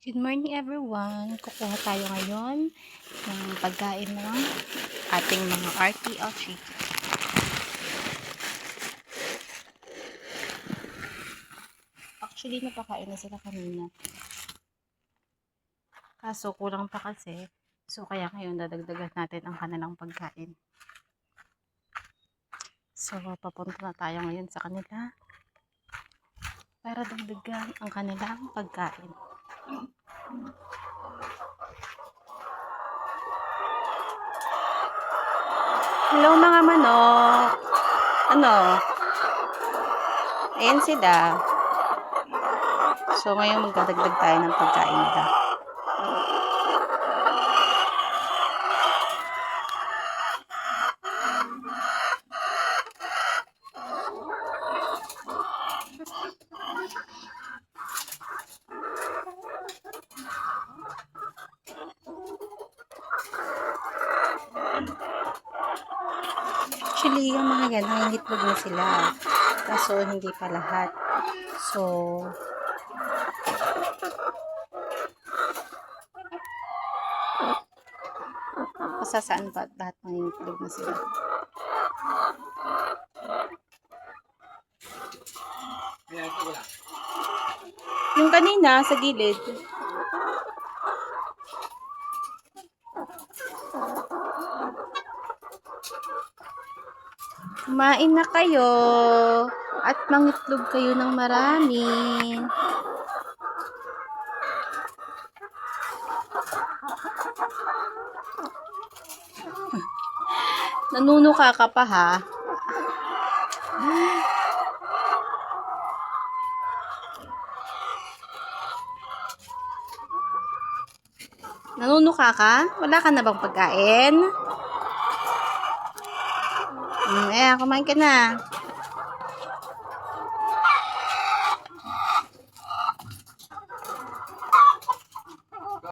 Good morning everyone! Kukuha tayo ngayon ng pagkain ng ating mga RTL chicken. Actually, napakain na sila kanina. Kaso, kulang pa kasi. So, kaya ngayon dadagdagan natin ang kanilang pagkain. So, papunta na tayo ngayon sa kanila para dagdagan ang kanilang pagkain. Hello mga manok! Ano? Ayan sila. So, ngayon magdadagdag tayo ng pagkain nila. Actually, yung mga yan, nangingitlog na sila. Kaso, hindi pa lahat. So, pasasaan pa at lahat nangingitlog na sila. Yung kanina, sa gilid. Kumain na kayo at mangitlog kayo ng marami. Nanunuka ka pa ha. Nanunuka ka? Wala ka na bang pagkain? Ayan, kumain ka na.